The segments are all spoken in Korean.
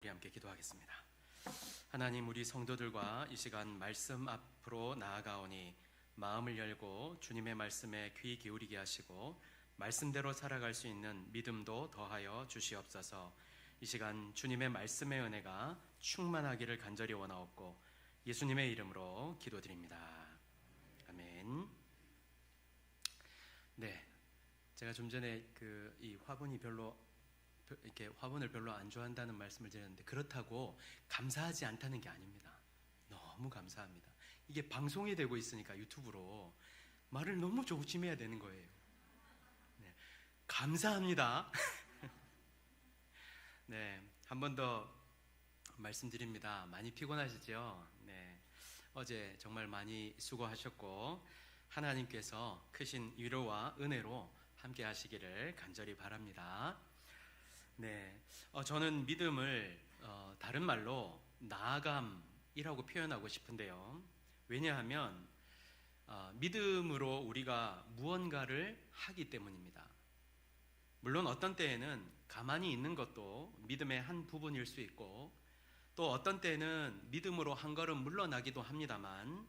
함께 기도하겠습니다. 하나님, 우리 성도들과 이 시간 말씀 앞으로 나아가오니 마음을 열고 주님의 말씀에 귀 기울이게 하시고 말씀대로 살아갈 수 있는 믿음도 더하여 주시옵소서. 이 시간 주님의 말씀의 은혜가 충만하기를 간절히 원하옵고 예수님의 이름으로 기도드립니다. 아멘. 네, 제가 좀 전에 이 화분이 이렇게 화분을 별로 안 좋아한다는 말씀을 드렸는데, 그렇다고 감사하지 않다는 게 아닙니다. 너무 감사합니다. 이게 방송이 되고 있으니까 유튜브로 말을 너무 조심해야 되는 거예요. 네, 감사합니다. 네, 한 번 더 말씀드립니다. 많이 피곤하시죠? 네, 어제 정말 많이 수고하셨고 하나님께서 크신 위로와 은혜로 함께 하시기를 간절히 바랍니다. 네, 저는 믿음을 다른 말로 나아감이라고 표현하고 싶은데요. 왜냐하면 믿음으로 우리가 무언가를 하기 때문입니다. 물론 어떤 때에는 가만히 있는 것도 믿음의 한 부분일 수 있고, 또 어떤 때는 믿음으로 한 걸음 물러나기도 합니다만,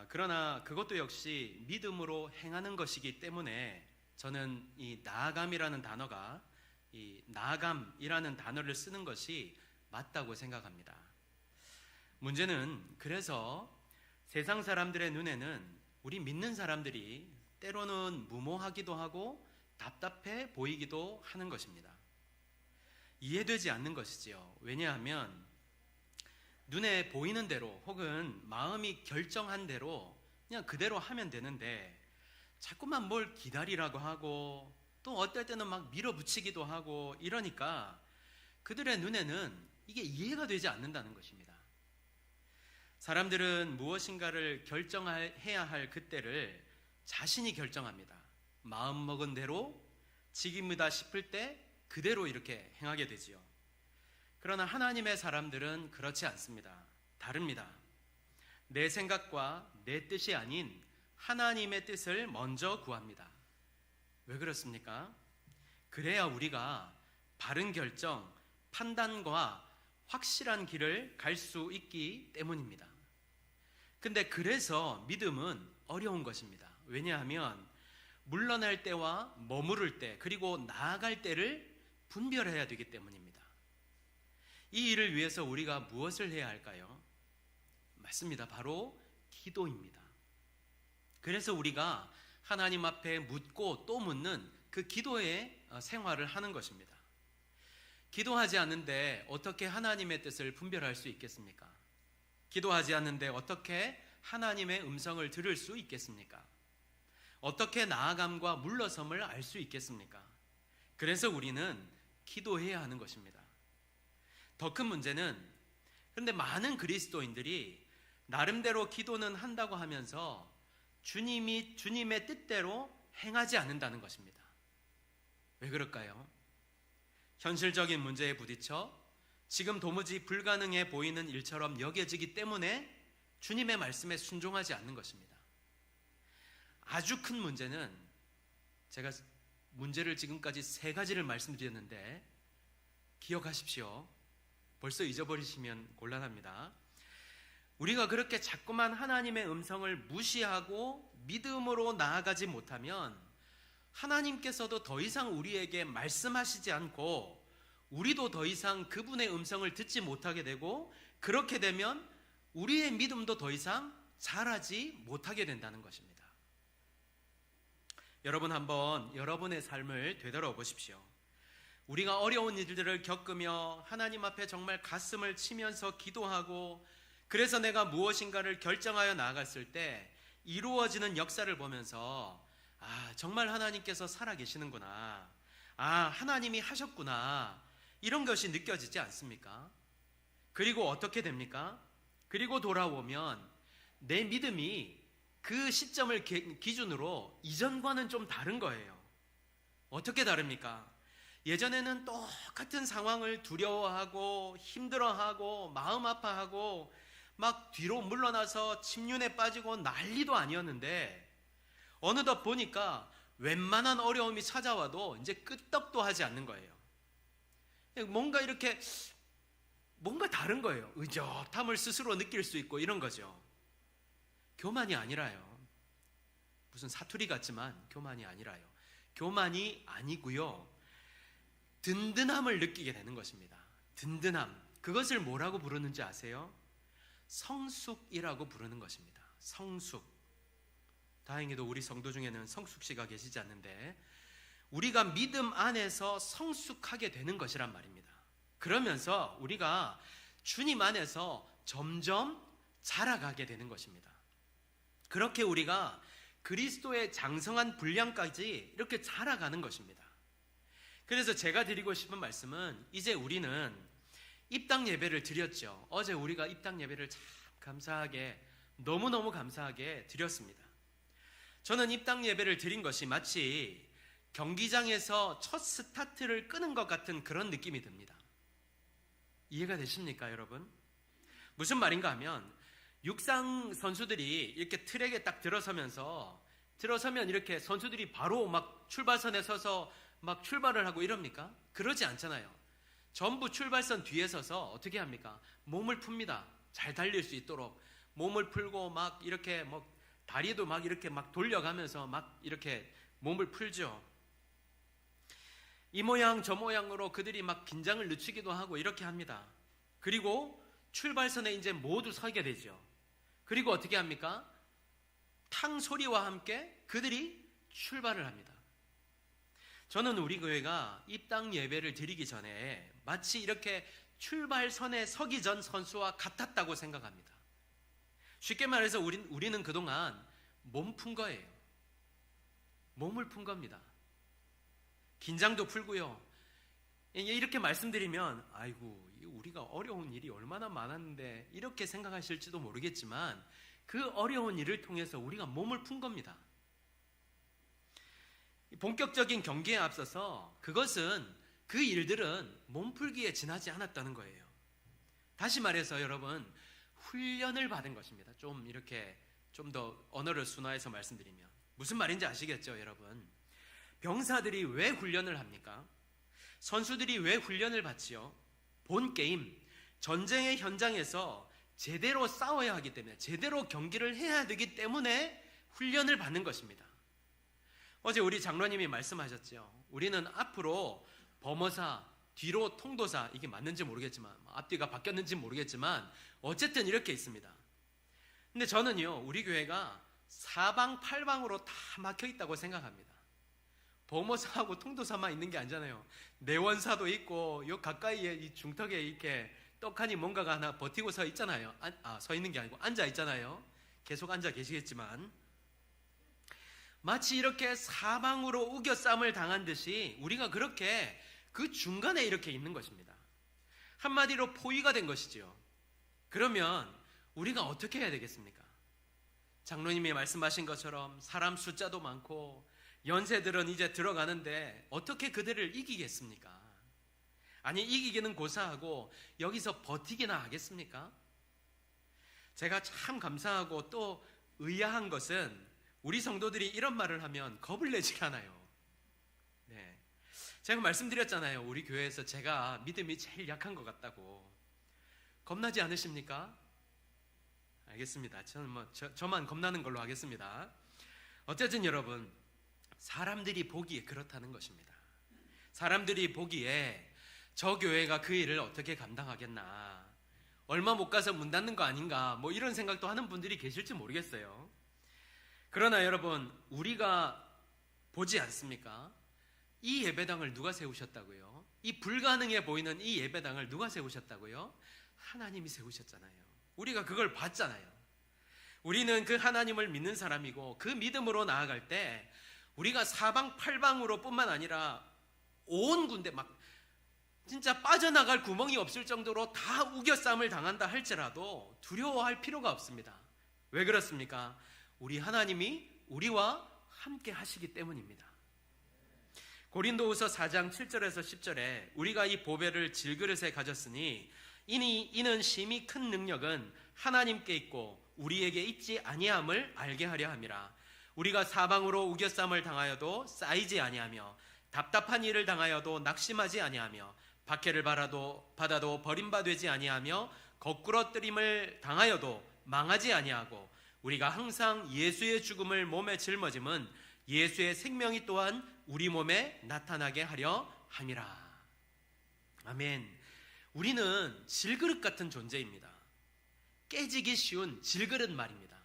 그러나 그것도 역시 믿음으로 행하는 것이기 때문에 저는 이 나아감이라는 단어가, 이 나아감이라는 단어를 쓰는 것이 맞다고 생각합니다. 문제는 그래서 세상 사람들의 눈에는 우리 믿는 사람들이 때로는 무모하기도 하고 답답해 보이기도 하는 것입니다. 이해되지 않는 것이지요. 왜냐하면 눈에 보이는 대로 혹은 마음이 결정한 대로 그냥 그대로 하면 되는데, 자꾸만 뭘 기다리라고 하고 또 어떨 때는 막 밀어붙이기도 하고 이러니까 그들의 눈에는 이게 이해가 되지 않는다는 것입니다. 사람들은 무엇인가를 결정해야 할 그때를 자신이 결정합니다. 마음 먹은 대로, 지금이다 싶을 때 그대로 이렇게 행하게 되지요. 그러나 하나님의 사람들은 그렇지 않습니다. 다릅니다. 내 생각과 내 뜻이 아닌 하나님의 뜻을 먼저 구합니다. 왜 그렇습니까? 그래야 우리가 바른 결정, 판단과 확실한 길을 갈 수 있기 때문입니다. 근데 그래서 믿음은 어려운 것입니다. 왜냐하면 물러날 때와 머무를 때, 그리고 나아갈 때를 분별해야 되기 때문입니다. 이 일을 위해서 우리가 무엇을 해야 할까요? 맞습니다. 바로 기도입니다. 그래서 우리가 하나님 앞에 묻고 또 묻는 그 기도의 생활을 하는 것입니다. 기도하지 않는데 어떻게 하나님의 뜻을 분별할 수 있겠습니까? 기도하지 않는데 어떻게 하나님의 음성을 들을 수 있겠습니까? 어떻게 나아감과 물러섬을 알 수 있겠습니까? 그래서 우리는 기도해야 하는 것입니다. 더 큰 문제는, 그런데 많은 그리스도인들이 나름대로 기도는 한다고 하면서 주님의 뜻대로 행하지 않는다는 것입니다. 왜 그럴까요? 현실적인 문제에 부딪혀 지금 도무지 불가능해 보이는 일처럼 여겨지기 때문에 주님의 말씀에 순종하지 않는 것입니다. 아주 큰 문제는, 제가 문제를 지금까지 3가지를 말씀드렸는데 기억하십시오. 벌써 잊어버리시면 곤란합니다. 우리가 그렇게 자꾸만 하나님의 음성을 무시하고 믿음으로 나아가지 못하면 하나님께서도 더 이상 우리에게 말씀하시지 않고 우리도 더 이상 그분의 음성을 듣지 못하게 되고, 그렇게 되면 우리의 믿음도 더 이상 자라지 못하게 된다는 것입니다. 여러분, 한번 여러분의 삶을 되돌아 보십시오. 우리가 어려운 일들을 겪으며 하나님 앞에 정말 가슴을 치면서 기도하고, 그래서 내가 무엇인가를 결정하여 나아갔을 때 이루어지는 역사를 보면서 정말 하나님께서 살아계시는구나, 하나님이 하셨구나, 이런 것이 느껴지지 않습니까? 그리고 어떻게 됩니까? 그리고 돌아오면 내 믿음이 그 시점을 기준으로 이전과는 좀 다른 거예요. 어떻게 다릅니까? 예전에는 똑같은 상황을 두려워하고 힘들어하고 마음 아파하고 막 뒤로 물러나서 침륜에 빠지고 난리도 아니었는데, 어느덧 보니까 웬만한 어려움이 찾아와도 이제 끄떡도 하지 않는 거예요. 뭔가 이렇게 뭔가 다른 거예요. 의젓함을 스스로 느낄 수 있고 이런 거죠. 교만이 아니라요. 무슨 사투리 같지만 교만이 아니라요. 교만이 아니고요. 든든함을 느끼게 되는 것입니다. 든든함. 그것을 뭐라고 부르는지 아세요? 성숙이라고 부르는 것입니다. 성숙. 다행히도 우리 성도 중에는 성숙 씨가 계시지 않는데 우리가 믿음 안에서 성숙하게 되는 것이란 말입니다. 그러면서 우리가 주님 안에서 점점 자라가게 되는 것입니다. 그렇게 우리가 그리스도의 장성한 분량까지 이렇게 자라가는 것입니다. 그래서 제가 드리고 싶은 말씀은 이제 우리는 입당 예배를 드렸죠. 어제 우리가 입당 예배를 참 감사하게 너무너무 감사하게 드렸습니다. 저는 입당 예배를 드린 것이 마치 경기장에서 첫 스타트를 끄는 것 같은 그런 느낌이 듭니다. 이해가 되십니까, 여러분? 무슨 말인가 하면 육상 선수들이 이렇게 트랙에 딱 들어서면 이렇게 선수들이 바로 막 출발선에 서서 막 출발을 하고 이럽니까? 그러지 않잖아요. 전부 출발선 뒤에 서서 어떻게 합니까? 몸을 풉니다. 잘 달릴 수 있도록 몸을 풀고 막 이렇게 뭐 다리도 막 이렇게 막 돌려가면서 막 이렇게 몸을 풀죠. 이 모양 저 모양으로 그들이 막 긴장을 늦추기도 하고 이렇게 합니다. 그리고 출발선에 이제 모두 서게 되죠. 그리고 어떻게 합니까? 탕 소리와 함께 그들이 출발을 합니다. 저는 우리 교회가 입당 예배를 드리기 전에 마치 이렇게 출발선에 서기 전 선수와 같았다고 생각합니다. 쉽게 말해서 우리는 그동안 몸 푼 거예요. 몸을 푼 겁니다. 긴장도 풀고요. 이렇게 말씀드리면 아이고 우리가 어려운 일이 얼마나 많았는데 이렇게 생각하실지도 모르겠지만 그 어려운 일을 통해서 우리가 몸을 푼 겁니다. 본격적인 경기에 앞서서 그 일들은 몸풀기에 지나지 않았다는 거예요. 다시 말해서 여러분 훈련을 받은 것입니다. 좀 더 언어를 순화해서 말씀드리면 무슨 말인지 아시겠죠, 여러분? 병사들이 왜 훈련을 합니까? 선수들이 왜 훈련을 받지요? 본 게임, 전쟁의 현장에서 제대로 싸워야 하기 때문에 제대로 경기를 해야 되기 때문에 훈련을 받는 것입니다. 어제 우리 장로님이 말씀하셨죠. 우리는 앞으로 범어사, 뒤로 통도사, 이게 맞는지 모르겠지만 앞뒤가 바뀌었는지 모르겠지만 어쨌든 이렇게 있습니다. 근데 저는요 우리 교회가 사방팔방으로 다 막혀 있다고 생각합니다. 범어사하고 통도사만 있는 게 아니잖아요. 내원사도 있고 요 가까이에 이 중턱에 이렇게 떡하니 뭔가가 하나 버티고 서 있잖아요. 서 있는 게 아니고 앉아 있잖아요. 계속 앉아 계시겠지만 마치 이렇게 사방으로 우겨쌈을 당한 듯이 우리가 그렇게 그 중간에 이렇게 있는 것입니다. 한마디로 포위가 된 것이지요. 그러면 우리가 어떻게 해야 되겠습니까? 장로님이 말씀하신 것처럼 사람 숫자도 많고 연세들은 이제 들어가는데 어떻게 그들을 이기겠습니까? 아니 이기기는 고사하고 여기서 버티기나 하겠습니까? 제가 참 감사하고 또 의아한 것은 우리 성도들이 이런 말을 하면 겁을 내질 않아요. 네. 제가 말씀드렸잖아요. 우리 교회에서 제가 믿음이 제일 약한 것 같다고. 겁나지 않으십니까? 알겠습니다. 저는 저만 겁나는 걸로 하겠습니다. 어쨌든 여러분, 사람들이 보기에 그렇다는 것입니다. 사람들이 보기에 저 교회가 그 일을 어떻게 감당하겠나, 얼마 못 가서 문 닫는 거 아닌가, 뭐 이런 생각도 하는 분들이 계실지 모르겠어요. 그러나 여러분, 우리가 보지 않습니까? 이 예배당을 누가 세우셨다고요? 이 불가능해 보이는 이 예배당을 누가 세우셨다고요? 하나님이 세우셨잖아요. 우리가 그걸 봤잖아요. 우리는 그 하나님을 믿는 사람이고 그 믿음으로 나아갈 때 우리가 사방팔방으로 뿐만 아니라 온 군데 막 진짜 빠져나갈 구멍이 없을 정도로 다 우겨쌈을 당한다 할지라도 두려워할 필요가 없습니다. 왜 그렇습니까? 우리 하나님이 우리와 함께 하시기 때문입니다. 고린도후서 4장 7절에서 10절에 우리가 이 보배를 질그릇에 가졌으니 이는 심히 큰 능력은 하나님께 있고 우리에게 있지 아니함을 알게 하려 함이라. 우리가 사방으로 우겨쌈을 당하여도 쌓이지 아니하며 답답한 일을 당하여도 낙심하지 아니하며 박해를 받아도 버림받지 아니하며 거꾸러뜨림을 당하여도 망하지 아니하고 우리가 항상 예수의 죽음을 몸에 짊어짐은 예수의 생명이 또한 우리 몸에 나타나게 하려 함이라. 아멘. 우리는 질그릇 같은 존재입니다. 깨지기 쉬운 질그릇 말입니다.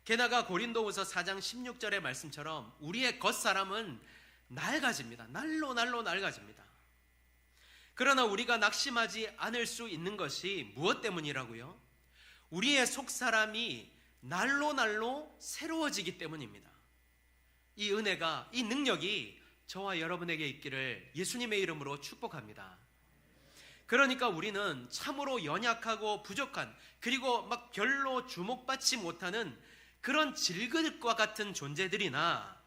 게다가 고린도후서 4장 16절의 말씀처럼 우리의 겉사람은 낡아집니다. 날로 낡아집니다. 그러나 우리가 낙심하지 않을 수 있는 것이 무엇 때문이라고요? 우리의 속사람이 날로 새로워지기 때문입니다. 이 은혜가, 이 능력이 저와 여러분에게 있기를 예수님의 이름으로 축복합니다. 그러니까 우리는 참으로 연약하고 부족한, 그리고 막 별로 주목받지 못하는 그런 질그릇과 같은 존재들이나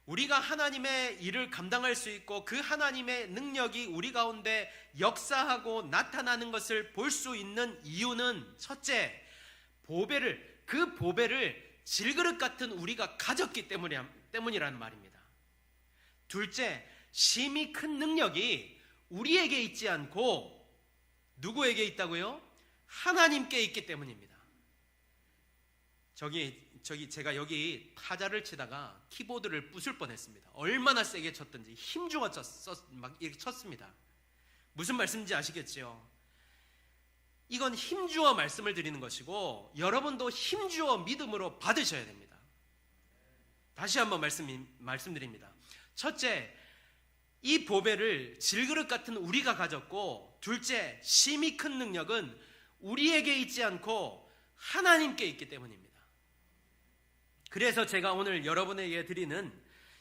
우리가 하나님의 일을 감당할 수 있고 그 하나님의 능력이 우리 가운데 역사하고 나타나는 것을 볼 수 있는 이유는 첫째, 그 보배를 질그릇 같은 우리가 가졌기 때문이라는 말입니다. 둘째, 심히 큰 능력이 우리에게 있지 않고 누구에게 있다고요? 하나님께 있기 때문입니다. 제가 여기 타자를 치다가 키보드를 부술 뻔했습니다. 얼마나 세게 쳤든지 힘주어 막 이렇게 쳤습니다. 무슨 말씀인지 아시겠죠? 이건 힘주어 말씀을 드리는 것이고 여러분도 힘주어 믿음으로 받으셔야 됩니다. 다시 한번 말씀드립니다. 첫째, 이 보배를 질그릇 같은 우리가 가졌고, 둘째, 심히 큰 능력은 우리에게 있지 않고 하나님께 있기 때문입니다. 그래서 제가 오늘 여러분에게 드리는,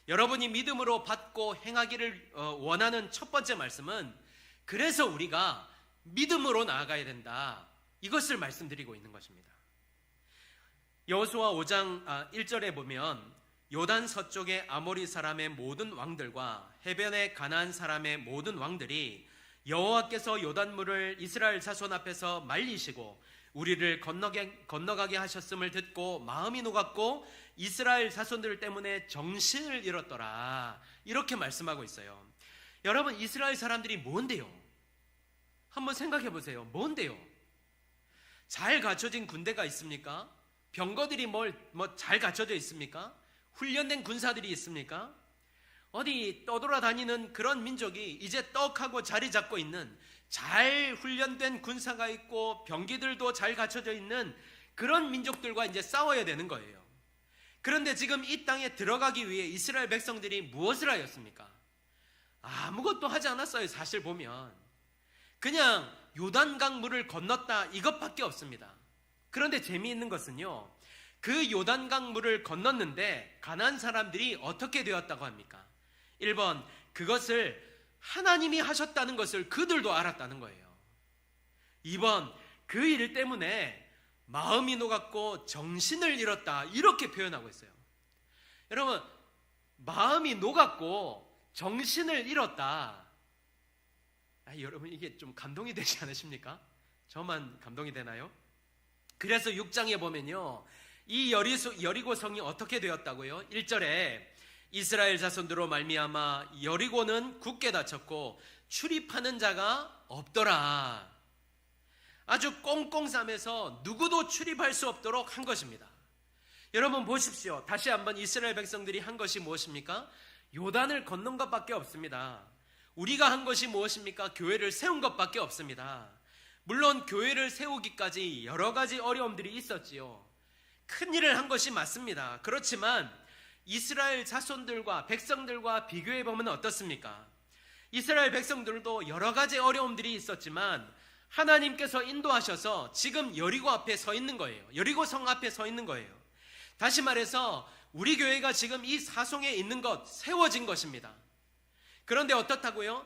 여러분이 믿음으로 받고 행하기를 원하는 첫 번째 말씀은, 그래서 우리가 믿음으로 나아가야 된다, 이것을 말씀드리고 있는 것입니다. 여호수아 5장 1절에 보면 요단 서쪽의 아모리 사람의 모든 왕들과 해변의 가나안 사람의 모든 왕들이 여호와께서 요단물을 이스라엘 자손 앞에서 말리시고 우리를 건너가게 하셨음을 듣고 마음이 녹았고 이스라엘 자손들 때문에 정신을 잃었더라, 이렇게 말씀하고 있어요. 여러분, 이스라엘 사람들이 뭔데요? 한번 생각해 보세요. 뭔데요? 잘 갖춰진 군대가 있습니까? 병거들이 잘 갖춰져 있습니까? 훈련된 군사들이 있습니까? 어디 떠돌아다니는 그런 민족이 이제 떡하고 자리 잡고 있는, 잘 훈련된 군사가 있고 병기들도 잘 갖춰져 있는 그런 민족들과 이제 싸워야 되는 거예요. 그런데 지금 이 땅에 들어가기 위해 이스라엘 백성들이 무엇을 하였습니까? 아무것도 하지 않았어요. 사실 보면 그냥 요단강 물을 건넜다, 이것밖에 없습니다. 그런데 재미있는 것은요, 그 요단강 물을 건넜는데 가나안 사람들이 어떻게 되었다고 합니까? 1번, 그것을 하나님이 하셨다는 것을 그들도 알았다는 거예요. 2번, 그 일 때문에 마음이 녹았고 정신을 잃었다, 이렇게 표현하고 있어요. 여러분, 마음이 녹았고 정신을 잃었다, 여러분 이게 좀 감동이 되지 않으십니까? 저만 감동이 되나요? 그래서 6장에 보면요, 이 여리고 성이 어떻게 되었다고요? 1절에 이스라엘 자손들로 말미암아 여리고는 굳게 닫혔고 출입하는 자가 없더라. 아주 꽁꽁 싸매서 누구도 출입할 수 없도록 한 것입니다. 여러분 보십시오. 다시 한번 이스라엘 백성들이 한 것이 무엇입니까? 요단을 건넌 것밖에 없습니다. 우리가 한 것이 무엇입니까? 교회를 세운 것밖에 없습니다. 물론 교회를 세우기까지 여러 가지 어려움들이 있었지요. 큰 일을 한 것이 맞습니다. 그렇지만 이스라엘 자손들과 백성들과 비교해 보면 어떻습니까? 이스라엘 백성들도 여러 가지 어려움들이 있었지만 하나님께서 인도하셔서 지금 여리고 앞에 서 있는 거예요. 여리고 성 앞에 서 있는 거예요. 다시 말해서 우리 교회가 지금 이 사송에 있는 것, 세워진 것입니다. 그런데 어떻다고요?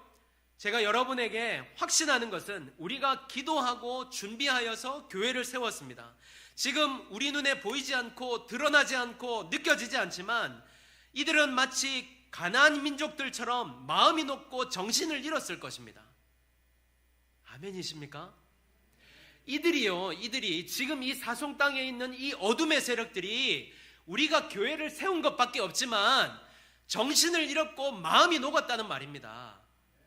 제가 여러분에게 확신하는 것은 우리가 기도하고 준비하여서 교회를 세웠습니다. 지금 우리 눈에 보이지 않고 드러나지 않고 느껴지지 않지만 이들은 마치 가나안 민족들처럼 마음이 높고 정신을 잃었을 것입니다. 아멘이십니까? 이들이 지금 이 사송 땅에 있는 이 어둠의 세력들이 우리가 교회를 세운 것밖에 없지만 정신을 잃었고 마음이 녹았다는 말입니다.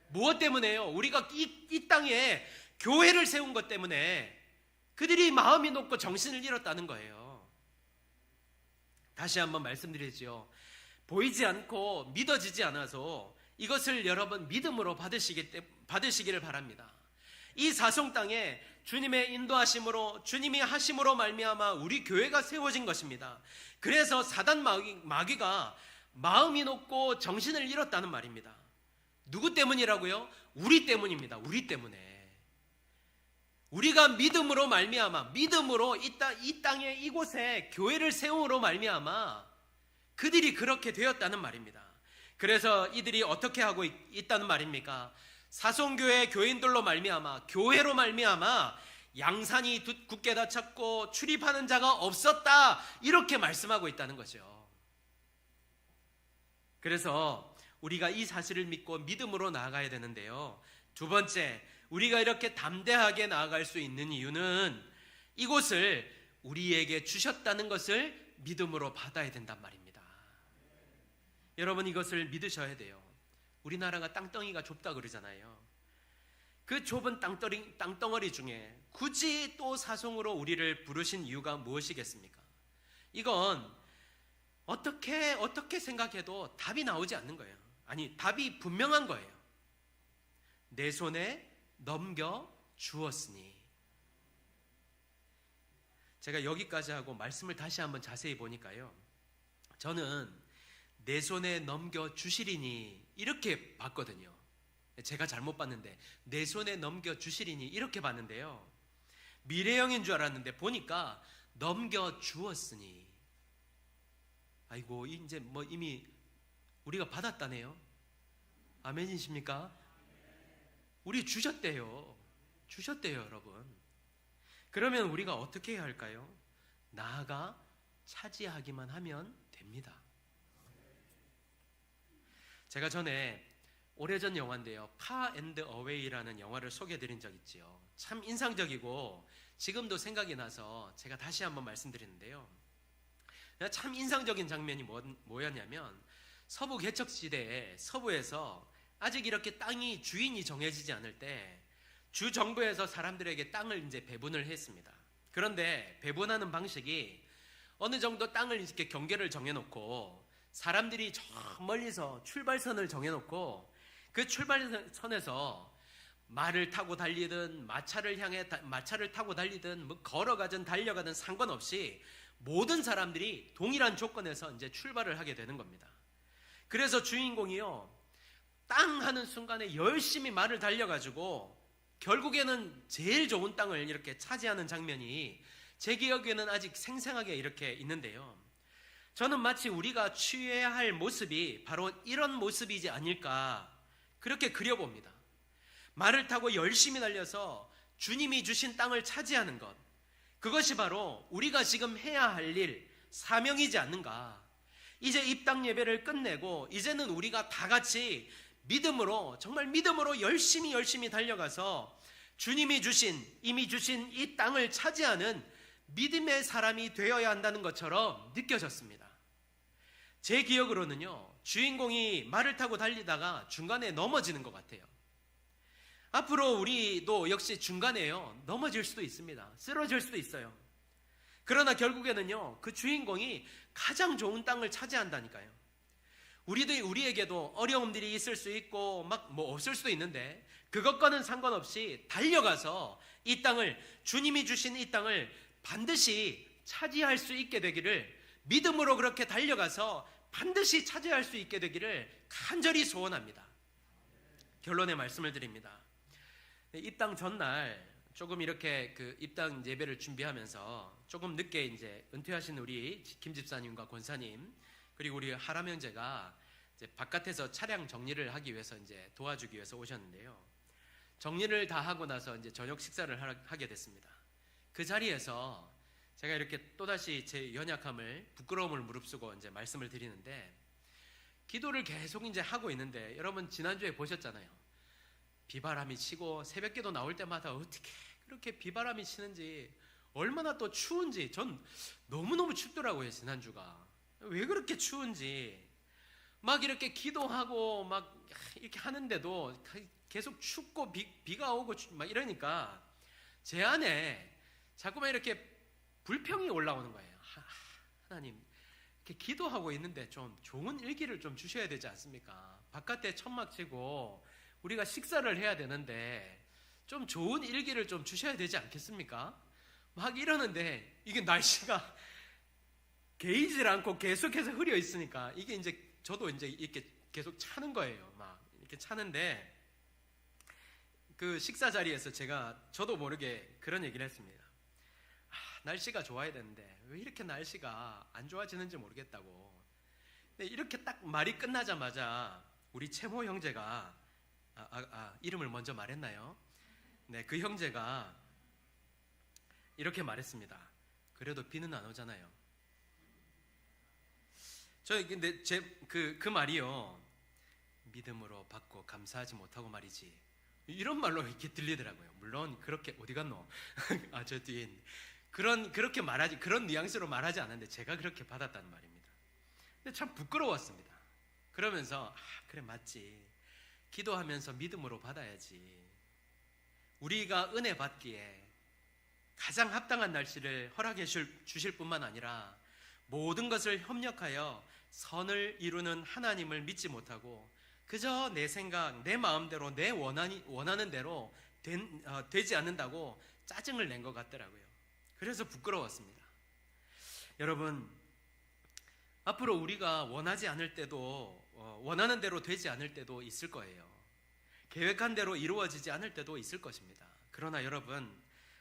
무엇 때문에요? 우리가 이 땅에 교회를 세운 것 때문에 그들이 마음이 높고 정신을 잃었다는 거예요. 다시 한번 말씀드리죠. 보이지 않고 믿어지지 않아서 이것을 여러분 믿음으로 받으시기를 바랍니다. 이 사송 땅에 주님의 인도하심으로, 주님이 하심으로 말미암아 우리 교회가 세워진 것입니다. 그래서 사단 마귀가 마음이 높고 정신을 잃었다는 말입니다. 누구 때문이라고요? 우리 때문입니다. 우리 때문에. 우리가 믿음으로 말미암아, 믿음으로 이 땅에 이곳에 교회를 세움으로 말미암아 그들이 그렇게 되었다는 말입니다. 그래서 이들이 어떻게 하고 있다는 말입니까? 사송교회 교인들로 말미암아, 교회로 말미암아 양산이 굳게 닫혔고 출입하는 자가 없었다, 이렇게 말씀하고 있다는 거죠. 그래서 우리가 이 사실을 믿고 믿음으로 나아가야 되는데요. 두 번째, 우리가 이렇게 담대하게 나아갈 수 있는 이유는 이곳을 우리에게 주셨다는 것을 믿음으로 받아야 된단 말입니다. 여러분, 이것을 믿으셔야 돼요. 우리나라가 땅덩이가 좁다 그러잖아요. 그 좁은 땅덩어리 중에 굳이 또 사송으로 우리를 부르신 이유가 무엇이겠습니까? 이건 어떻게 생각해도 답이 나오지 않는 거예요. 아니, 답이 분명한 거예요. 내 손에 넘겨 주었으니. 제가 여기까지 하고 말씀을 다시 한번 자세히 보니까요, 저는 내 손에 넘겨 주시리니 이렇게 봤거든요. 제가 잘못 봤는데 내 손에 넘겨 주시리니 이렇게 봤는데요, 미래형인 줄 알았는데 보니까 넘겨 주었으니. 아이고, 이제 뭐 이미 우리가 받았다네요. 아멘이십니까? 우리 주셨대요. 여러분. 그러면 우리가 어떻게 해야 할까요? 나아가 차지하기만 하면 됩니다. 제가 전에 오래전 영화인데요, 파 앤드 어웨이라는 영화를 소개해드린 적 있지요. 참 인상적이고 지금도 생각이 나서 제가 다시 한번 말씀드리는데요, 참 인상적인 장면이 뭐였냐면, 서부 개척시대에 서부에서 아직 이렇게 땅이 주인이 정해지지 않을 때 주 정부에서 사람들에게 땅을 이제 배분을 했습니다. 그런데 배분하는 방식이 어느 정도 땅을 이렇게 경계를 정해놓고 사람들이 저 멀리서 출발선을 정해놓고 그 출발선에서 말을 타고 달리든 마차를 타고 달리든 뭐 걸어가든 달려가든 상관없이 모든 사람들이 동일한 조건에서 이제 출발을 하게 되는 겁니다. 그래서 주인공이요, 땅 하는 순간에 열심히 말을 달려가지고 결국에는 제일 좋은 땅을 이렇게 차지하는 장면이 제 기억에는 아직 생생하게 이렇게 있는데요, 저는 마치 우리가 취해야 할 모습이 바로 이런 모습이지 아닐까, 그렇게 그려봅니다. 말을 타고 열심히 달려서 주님이 주신 땅을 차지하는 것, 그것이 바로 우리가 지금 해야 할 일, 사명이지 않는가. 이제 입당 예배를 끝내고 이제는 우리가 다 같이 믿음으로, 정말 믿음으로 열심히 달려가서 주님이 이미 주신 이 땅을 차지하는 믿음의 사람이 되어야 한다는 것처럼 느껴졌습니다. 제 기억으로는요, 주인공이 말을 타고 달리다가 중간에 넘어지는 것 같아요. 앞으로 우리도 역시 중간에요, 넘어질 수도 있습니다. 쓰러질 수도 있어요. 그러나 결국에는요, 그 주인공이 가장 좋은 땅을 차지한다니까요. 우리에게도 어려움들이 있을 수 있고 막 뭐 없을 수도 있는데 그것과는 상관없이 달려가서 이 땅을, 주님이 주신 이 땅을 반드시 차지할 수 있게 되기를, 믿음으로 그렇게 달려가서 반드시 차지할 수 있게 되기를 간절히 소원합니다. 결론의 말씀을 드립니다. 입당 전날 조금 이렇게 그 입당 예배를 준비하면서 조금 늦게 이제 은퇴하신 우리 김 집사님과 권사님, 그리고 우리 하람 형제가 이제 바깥에서 차량 정리를 하기 위해서 이제 도와주기 위해서 오셨는데요, 정리를 다 하고 나서 이제 저녁 식사를 하게 됐습니다. 그 자리에서 제가 이렇게 또다시 제 연약함을, 부끄러움을 무릅쓰고 이제 말씀을 드리는데, 기도를 계속 이제 하고 있는데, 여러분 지난주에 보셨잖아요. 비바람이 치고 새벽기도 나올 때마다 어떻게 그렇게 비바람이 치는지, 얼마나 또 추운지, 전 너무너무 춥더라고요. 지난주가 왜 그렇게 추운지, 막 이렇게 기도하고 막 이렇게 하는데도 계속 춥고 비가 오고 막 이러니까 제 안에 자꾸만 이렇게 불평이 올라오는 거예요. 하나님, 이렇게 기도하고 있는데 좀 좋은 일기를 좀 주셔야 되지 않습니까? 바깥에 천막 치고 우리가 식사를 해야 되는데 좀 좋은 일기를 좀 주셔야 되지 않겠습니까? 막 이러는데 이게 날씨가 개이질 않고 계속해서 흐려 있으니까 이게 이제 저도 이제 이렇게 계속 차는 거예요. 막 이렇게 차는데 그 식사 자리에서 저도 모르게 그런 얘기를 했습니다. 날씨가 좋아야 되는데 왜 이렇게 날씨가 안 좋아지는지 모르겠다고. 근데 이렇게 딱 말이 끝나자마자 우리 채모 형제가 이름을 먼저 말했나요? 네, 그 형제가 이렇게 말했습니다. 그래도 비는 안 오잖아요. 근데 그 말이요, 믿음으로 받고 감사하지 못하고 말이지, 이런 말로 이렇게 들리더라고요. 물론 그렇게 어디 갔노? 저 뒤에 있는. 그렇게 말하지, 그런 뉘앙스로 말하지 않았는데 제가 그렇게 받았다는 말입니다. 근데 참 부끄러웠습니다. 그러면서 그래, 맞지. 기도하면서 믿음으로 받아야지. 우리가 은혜 받기에 가장 합당한 날씨를 허락해 주실 뿐만 아니라 모든 것을 협력하여 선을 이루는 하나님을 믿지 못하고 그저 내 생각, 내 마음대로, 내 원하는 대로 되지 않는다고 짜증을 낸 것 같더라고요. 그래서 부끄러웠습니다. 여러분, 앞으로 우리가 원하지 않을 때도, 원하는 대로 되지 않을 때도 있을 거예요. 계획한 대로 이루어지지 않을 때도 있을 것입니다. 그러나 여러분,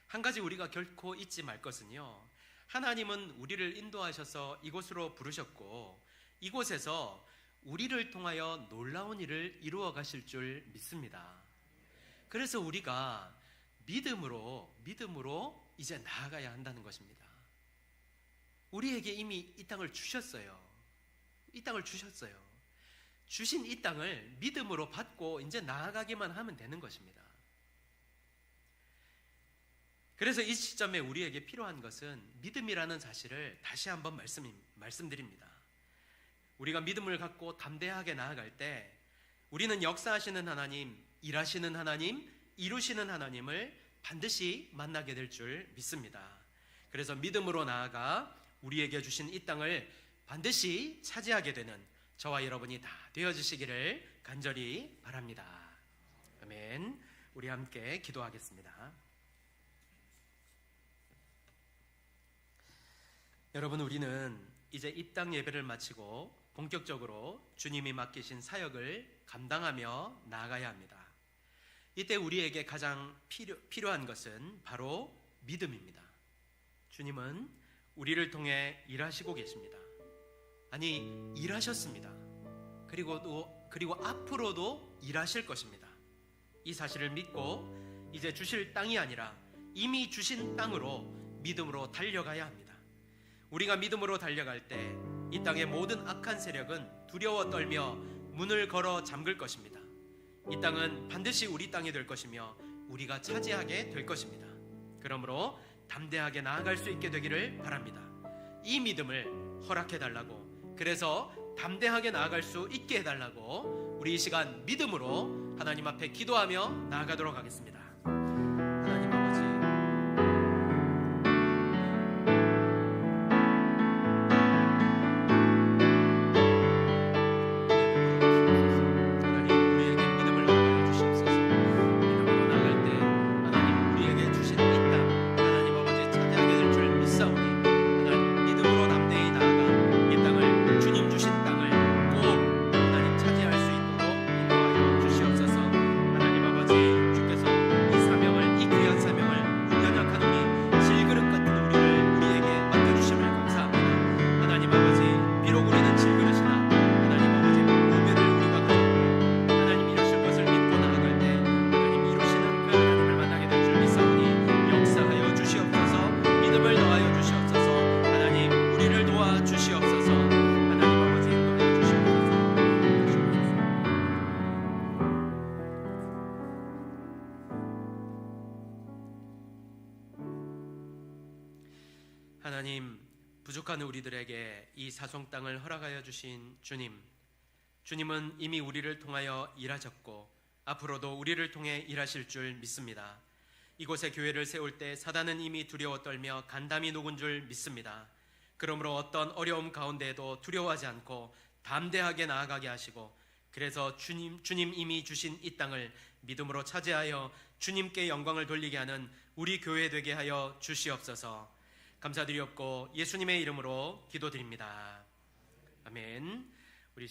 한 가지 우리가 결코 잊지 말 것은요, 하나님은 우리를 인도하셔서 이곳으로 부르셨고 이곳에서 우리를 통하여 놀라운 일을 이루어 가실 줄 믿습니다. 그래서 우리가 믿음으로 이제 나아가야 한다는 것입니다. 우리에게 이미 이 땅을 주셨어요. 이 땅을 주셨어요. 주신 이 땅을 믿음으로 받고 이제 나아가기만 하면 되는 것입니다. 그래서 이 시점에 우리에게 필요한 것은 믿음이라는 사실을 다시 한번 말씀드립니다. 우리가 믿음을 갖고 담대하게 나아갈 때 우리는 역사하시는 하나님, 일하시는 하나님, 이루시는 하나님을 반드시 만나게 될 줄 믿습니다. 그래서 믿음으로 나아가 우리에게 주신 이 땅을 반드시 차지하게 되는 저와 여러분이 다 되어주시기를 간절히 바랍니다. 아멘. 우리 함께 기도하겠습니다. 여러분, 우리는 이제 이 땅 예배를 마치고 본격적으로 주님이 맡기신 사역을 감당하며 나아가야 합니다. 이때 우리에게 가장 필요한 것은 바로 믿음입니다. 주님은 우리를 통해 일하시고 계십니다. 아니, 일하셨습니다. 그리고 앞으로도 일하실 것입니다. 이 사실을 믿고 이제 주실 땅이 아니라 이미 주신 땅으로 믿음으로 달려가야 합니다. 우리가 믿음으로 달려갈 때 이 땅의 모든 악한 세력은 두려워 떨며 문을 걸어 잠글 것입니다. 이 땅은 반드시 우리 땅이 될 것이며 우리가 차지하게 될 것입니다. 그러므로 담대하게 나아갈 수 있게 되기를 바랍니다. 이 믿음을 허락해 달라고, 그래서 담대하게 나아갈 수 있게 해달라고 우리 이 시간 믿음으로 하나님 앞에 기도하며 나아가도록 하겠습니다. 하나님 아버지, 하나님, 부족한 우리들에게 이 사송 땅을 허락하여 주신 주님은 이미 우리를 통하여 일하셨고 앞으로도 우리를 통해 일하실 줄 믿습니다. 이곳에 교회를 세울 때 사단은 이미 두려워 떨며 간담이 녹은 줄 믿습니다. 그러므로 어떤 어려움 가운데에도 두려워하지 않고 담대하게 나아가게 하시고, 그래서 주님 이미 주신 이 땅을 믿음으로 차지하여 주님께 영광을 돌리게 하는 우리 교회 되게 하여 주시옵소서. 감사드리옵고 예수님의 이름으로 기도드립니다. 아멘.